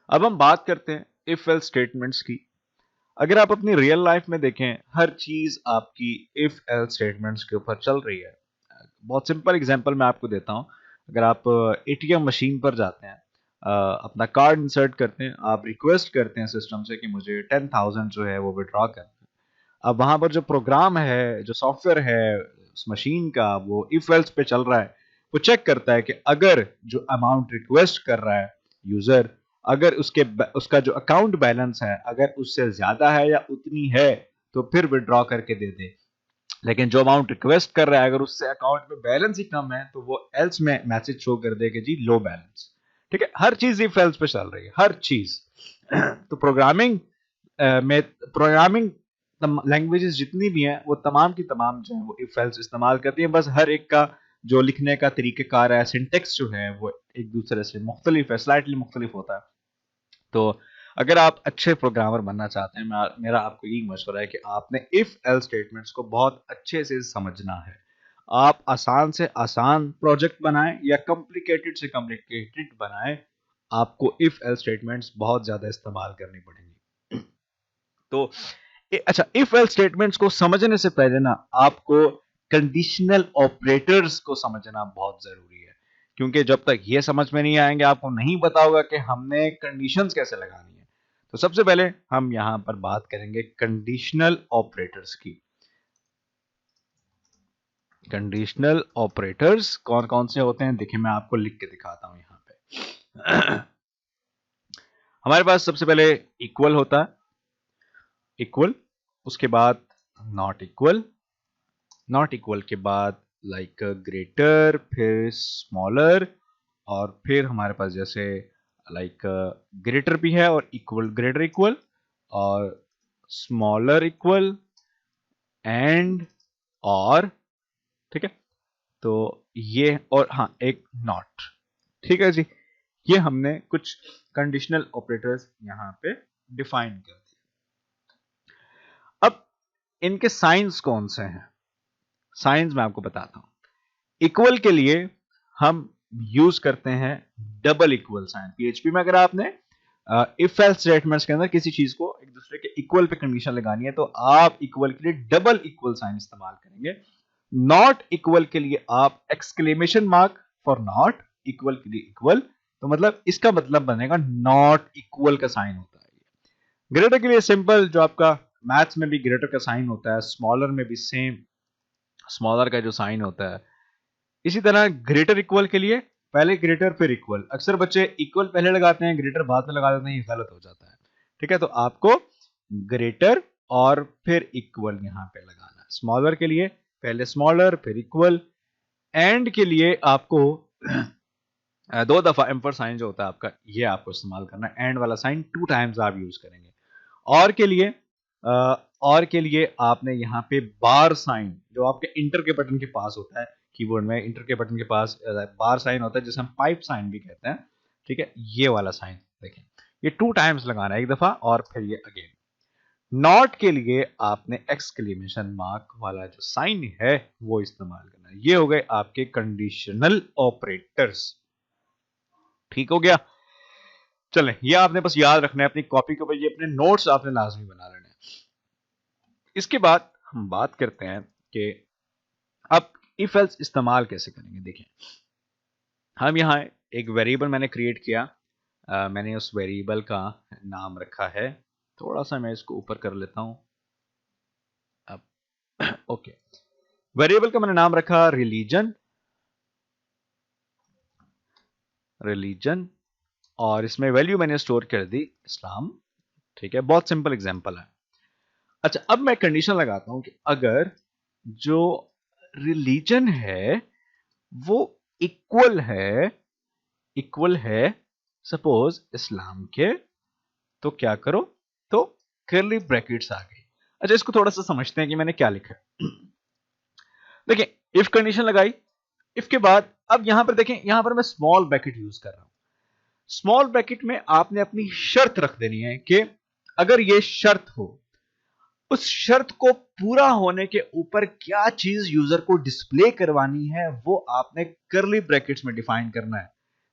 अब हम बात करते हैं इफ एल्स स्टेटमेंट्स की। अगर आप अपनी रियल लाइफ में देखें, हर चीज आपकी इफ एल्स स्टेटमेंट्स के ऊपर चल रही है। बहुत सिंपल एग्जांपल मैं आपको देता हूं। अगर आप एटीएम मशीन पर जाते हैं, अपना कार्ड इंसर्ट करते हैं, आप रिक्वेस्ट करते हैं सिस्टम से कि मुझे 10,000 जो है वो विड्रॉ करना है। अब वहां पर जो प्रोग्राम है, जो सॉफ्टवेयर है उस मशीन का, वो इफ एल्स पे चल रहा है। वो चेक करता है कि अगर जो अमाउंट रिक्वेस्ट कर रहा है यूजर, अगर उसका जो अकाउंट बैलेंस है अगर उससे ज्यादा है या उतनी है, तो फिर विड्रॉ करके दे दे। लेकिन जो अमाउंट रिक्वेस्ट कर रहा है अगर उससे अकाउंट में बैलेंस ही कम है, तो वो एल्स में मैसेज शो कर दे कि जी लो बैलेंस। ठीक है, हर चीज इफ एल्स पे चल रही है, हर चीज। तो प्रोग्रामिंग लैंग्वेजेस जितनी भी हैं वो तमाम की तमाम जो है वो इफ एल्स इस्तेमाल करती हैं। बस हर एक का जो लिखने का तरीक़ेकार है, सिंटेक्स जो है वो एक दूसरे से मुख्तलिफ है, स्लाइटली मुख्तलिफ होता है। तो अगर आप अच्छे प्रोग्रामर बनना चाहते हैं, मेरा आपको यही मशवरा है कि आपने इफ एल्स स्टेटमेंट्स को बहुत अच्छे से समझना है। आप आसान से आसान प्रोजेक्ट बनाएं या कॉम्प्लिकेटेड से कॉम्प्लिकेटेड बनाएं, आपको इफ एल्स स्टेटमेंट्स बहुत ज्यादा इस्तेमाल करनी पड़ेंगी। तो अच्छा, इफ एल्स स्टेटमेंट्स को समझने से पहले ना आपको कंडीशनल ऑपरेटर्स को समझना बहुत जरूरी है। क्योंकि जब तक ये समझ में नहीं आएंगे, आपको नहीं पता होगा कि हमने कंडीशंस कैसे लगानी है। तो सबसे पहले हम यहां पर बात करेंगे कंडीशनल ऑपरेटर्स की। कंडीशनल ऑपरेटर्स कौन कौन से होते हैं, देखिए मैं आपको लिख के दिखाता हूं यहां पे। हमारे पास सबसे पहले इक्वल होता है, इक्वल, उसके बाद नॉट इक्वल, नॉट इक्वल के बाद लाइक ग्रेटर, फिर स्मॉलर, और फिर हमारे पास जैसे लाइक ग्रेटर भी है और इक्वल, ग्रेटर इक्वल और स्मॉलर इक्वल एंड और। ठीक है, तो ये और हाँ एक नॉट। ठीक है जी, ये हमने कुछ कंडीशनल ऑपरेटर्स यहां पे डिफाइन कर दिए। अब इनके साइंस कौन से हैं, साइंस मैं आपको बताता हूं। इक्वल के लिए हम यूज करते हैं डबल इक्वल साइन। पीएचपी में अगर आपने इफ एल्स स्टेटमेंट्स के अंदर किसी चीज को एक दूसरे के इक्वल पे कंडीशन लगानी है, तो आप इक्वल के लिए डबल इक्वल साइन इस्तेमाल करेंगे। नॉट इक्वल के लिए आप exclamation mark for not, equal के लिए इक्वल, तो मतलब इसका मतलब बनेगा नॉट इक्वल का साइन होता है। ग्रेटर के लिए सिंपल, जो आपका मैथ्स में भी ग्रेटर का साइन होता है, स्मॉलर में भी सेम स्मॉलर का जो साइन होता है। इसी तरह ग्रेटर इक्वल के लिए पहले ग्रेटर फिर इक्वल। अक्सर बच्चे इक्वल पहले लगाते हैं, ग्रेटर बाद में लगा देते हैं, ये गलत हो जाता है। ठीक है, तो आपको ग्रेटर और फिर इक्वल यहां पे लगाना है। स्मॉलर के लिए पहले स्मॉलर फिर इक्वल। एंड के लिए आपको दो दफा एम्पर साइन जो होता है आपका, ये आपको इस्तेमाल करना है। एंड वाला साइन 2 टाइम्स आप यूज करेंगे। और के लिए और के लिए आपने यहाँ पे बार साइन, जो आपके इंटर के बटन के पास होता है, कीबोर्ड में इंटर के बटन के पास बार साइन होता है, जिसे हम पाइप साइन भी कहते हैं। ठीक है, ये वाला साइन देखें, ये 2 टाइम्स लगाना है, एक दफा और फिर ये अगेन। नॉट के लिए आपने एक्सक्लेमेशन मार्क वाला जो साइन है वो इस्तेमाल करना है। ये हो गए आपके कंडीशनल ऑपरेटर्स। ठीक हो गया, चलें, ये आपने बस याद रखना है अपनी कॉपी के ऊपर, ये अपने नोट्स आपने लाजमी बना लेने हैं। इसके बाद हम बात करते हैं कि अब इफ एल्स इस्तेमाल कैसे करेंगे। देखिए, हम यहाँ एक वेरिएबल मैंने क्रिएट किया, मैंने उस वेरिएबल का नाम रखा है, थोड़ा सा मैं इसको ऊपर कर लेता हूं अब। ओके, वेरिएबल का मैंने नाम रखा रिलीजन, रिलीजन, और इसमें वैल्यू मैंने स्टोर कर दी इस्लाम। ठीक है, बहुत सिंपल एग्जांपल है। अच्छा, अब मैं कंडीशन लगाता हूं कि अगर जो रिलीजन है वो इक्वल है, इक्वल है सपोज इस्लाम के, तो क्या करो, तो कर्ली ब्रैकेट्स आ गई। अच्छा, इसको थोड़ा सा समझते हैं कि मैंने क्या लिखा है। देखिए, इफ कंडीशन लगाई, इफ के बाद अब यहां पर देखें, यहां पर मैं स्मॉल ब्रैकेट यूज कर रहा हूं। स्मॉल ब्रैकेट में आपने अपनी शर्त रख देनी है कि अगर ये शर्त हो, उस शर्त को पूरा होने के ऊपर क्या चीज यूजर को डिस्प्ले करवानी है, वो आपने कर्ली ब्रैकेट्स में डिफाइन करना है।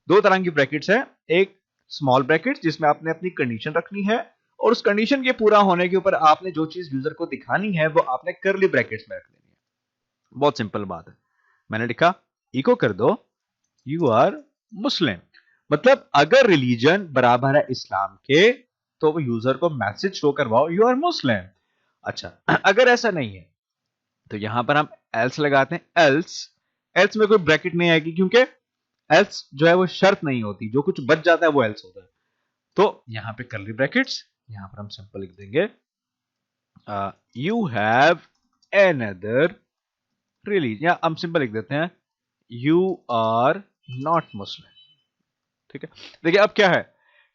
2 तरह की ब्रैकेट्स है, एक स्मॉल ब्रैकेट जिसमें आपने अपनी कंडीशन रखनी है और उस कंडीशन के पूरा होने के ऊपर आपने जो चीज यूजर को दिखानी है वो आपने करली ब्रैकेट्स में रख देनी है। बहुत सिंपल बात है। मैंने लिखा इको कर दो यू आर मुस्लिम, मतलब अगर रिलीजन बराबर है इस्लाम के तो यूजर को मैसेज शो करवाओ यू आर मुस्लिम। अच्छा, अगर ऐसा नहीं है तो यहां पर हम एल्स लगाते हैं। एल्स में कोई ब्रैकेट नहीं आएगी क्योंकि एल्स जो है वो शर्त नहीं होती, जो कुछ बच जाता है वो एल्स होता है। तो यहां पे कर्ली ब्रैकेट्स, यहां पर हम सिंपल लिख देंगे यू हैव एनदर रिलीजन, या हम सिंपल लिख देते हैं यू आर नॉट मुस्लिम। ठीक है, देखिए अब क्या है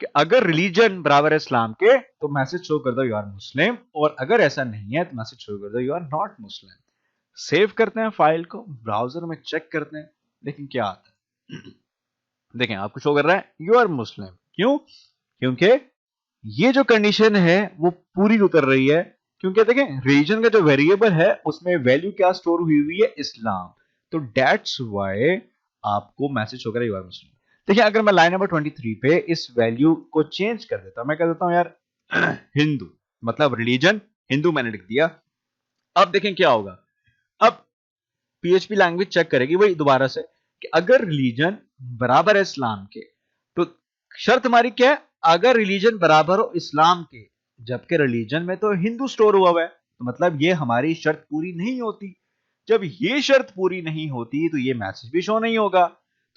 कि अगर रिलीजन बराबर है इस्लाम के तो मैसेज शो कर दो यू आर मुस्लिम, और अगर ऐसा नहीं है तो मैसेज शो कर दो you are not Muslim. Save करते हैं फाइल को, ब्राउजर में चेक करते हैं, लेकिन क्या आता है देखें आपको शो कर रहा है यू आर मुस्लिम। क्यों? क्योंकि ये जो कंडीशन है वो पूरी उतर रही है, क्योंकि देखें रिलीजन का जो वेरिएबल है उसमें वैल्यू क्या स्टोर हुई हुई है, इस्लाम। तो दैट्स व्हाई आपको मैसेज शो कर रहा है यू आर मुस्लिम। देखिए अगर मैं लाइन नंबर 23 पे इस वैल्यू को चेंज कर देता हूं, मैं कह देता हूं यार हिंदू, मतलब रिलीजन हिंदू मैंने लिख दिया। अब देखें क्या होगा, अब पीएचपी लैंग्वेज चेक करेगी वही दोबारा से कि अगर रिलीजन बराबर है इस्लाम के तो शर्त हमारी क्या है, अगर रिलीजन बराबर हो इस्लाम के, जबकि रिलीजन में तो हिंदू स्टोर हुआ है, तो मतलब ये हमारी शर्त पूरी नहीं होती। जब ये शर्त पूरी नहीं होती तो ये मैसेज भी शो नहीं होगा।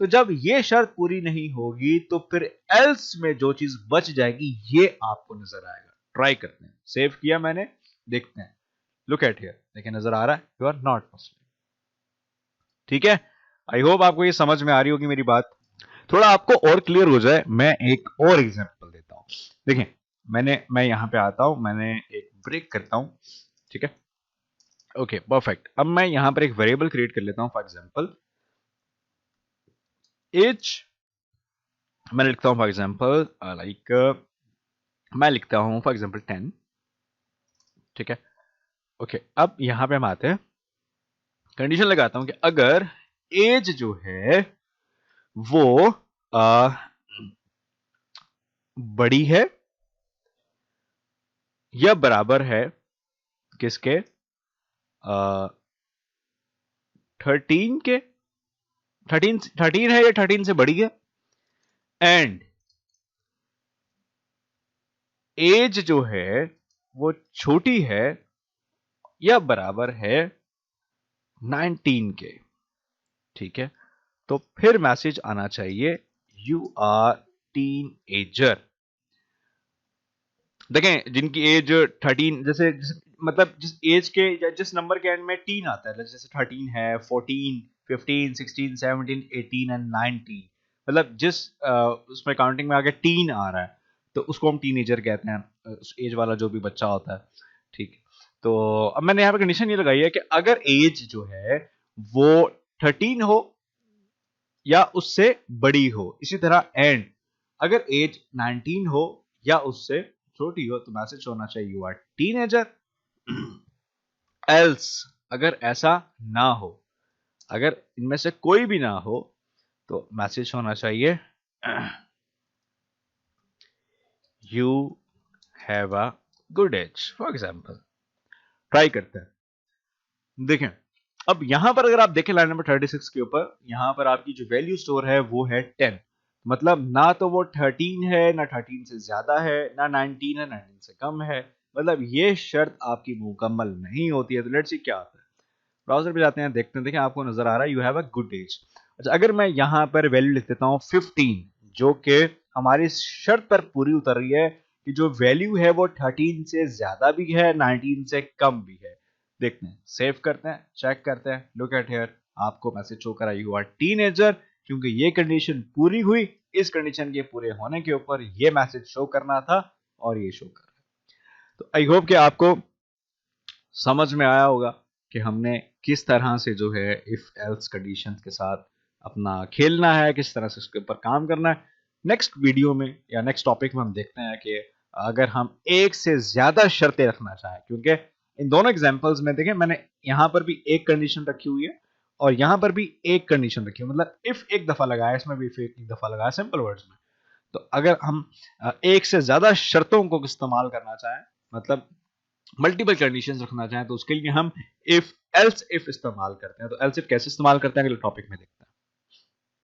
तो जब ये शर्त पूरी नहीं होगी तो फिर एल्स में जो चीज बच जाएगी ये आपको नजर आएगा। ट्राई करते हैं, सेव किया मैंने, देखते हैं, लुक एट हियर, देखिए नजर आ रहा है यू आर नॉट मुस्लिम। ठीक है, आई होप आपको ये समझ में आ रही होगी मेरी बात। थोड़ा आपको और क्लियर हो जाए, मैं एक और एग्जांपल देता हूं। देखिए मैं यहां पे आता हूं, मैंने एक ब्रेक करता हूं। ठीक है, ओके परफेक्ट। अब मैं यहां पर एक वेरिएबल क्रिएट कर लेता हूं, फॉर एग्जांपल एज, मैंने लिखता हूं फॉर एग्जांपल लाइक मैं लिखता हूं फॉर एग्जांपल 10। ठीक है, ओके अब यहां पे हम आते हैं, कंडीशन लगाता हूं कि अगर एज जो है वो बड़ी है या बराबर है किसके, 13 के, 13 है या 13 से बड़ी है, एंड एज जो है वो छोटी है या बराबर है 19 के। ठीक है, तो फिर मैसेज आना चाहिए यू आर टीन एजर। देखें जिनकी एज 13 जैसे मतलब जिस एज के या जिस नंबर के एंड में टीन आता है, जैसे 13 है, 14, 15, 16, 17, 18 एंड 19, मतलब जिस उसमें काउंटिंग में आगे टीन आ रहा है तो उसको हम टीनेजर कहते हैं, उस एज वाला जो भी बच्चा होता है। ठीक है, तो अब मैंने यहाँ पे कंडीशन ये लगाई है कि अगर एज जो है वो 13 हो या उससे बड़ी हो, इसी तरह एंड अगर एज 19 हो या उससे छोटी हो तो मैसेज होना चाहिए यू आर टीनेजर। एल्स अगर ऐसा ना हो, अगर इनमें से कोई भी ना हो तो मैसेज होना चाहिए you have a good age, for example. Try करते हैं, देखें अब यहां पर अगर आप देखें लाइन नंबर 36 के ऊपर, यहां पर आपकी जो वैल्यू स्टोर है वो है 10, मतलब ना तो वो 13 है, ना 13 से ज्यादा है, ना 19 है, 19 से कम है, मतलब ये शर्त आपकी मुकम्मल नहीं होती है। तो लेट्स सी क्या आता है, ब्राउजर पे जाते हैं, देखते हैं, देखें आपको नजर आ रहा है you have a good age. अच्छा अगर मैं यहां पर वैल्यू लिख देता हूं 15, जो कि हमारी शर्त पर पूरी उतर रही है कि जो वैल्यू है वो 13 से ज्यादा भी है, 19 से कम भी है। देखते हैं, सेव करते हैं, चेक करते हैं, लुक एट हियर, आपको मैसेज शो करा यू आर टीनेजर, क्योंकि ये कंडीशन पूरी हुई। इस कंडीशन के पूरे होने के ऊपर ये मैसेज शो करना था और ये शो कर रहा है। तो आई होप कि आपको समझ में आया होगा कि हमने किस तरह से जो है इफ एल्स कंडीशन के साथ अपना खेलना है, किस तरह से उसके ऊपर काम करना है। नेक्स्ट वीडियो में या नेक्स्ट टॉपिक में हम देखते हैं कि अगर हम एक से ज्यादा शर्तें रखना चाहें, क्योंकि इन दोनों एग्जांपल्स में देखें मैंने यहां पर भी एक कंडीशन रखी हुई है और यहां पर भी एक कंडीशन रखी है, मतलब इफ एक दफा लगाया, इसमें भी इफ एक दफा लगाया, सिंपल वर्ड्स में। तो अगर हम एक से ज्यादा शर्तों को इस्तेमाल करना चाहें, मतलब मल्टीपल कंडीशंस रखना चाहें, तो उसके लिए हम इफ एल्स इफ इस्तेमाल करते हैं। तो एल्स इफ कैसे इस्तेमाल करते हैं अगले टॉपिक में देखते हैं।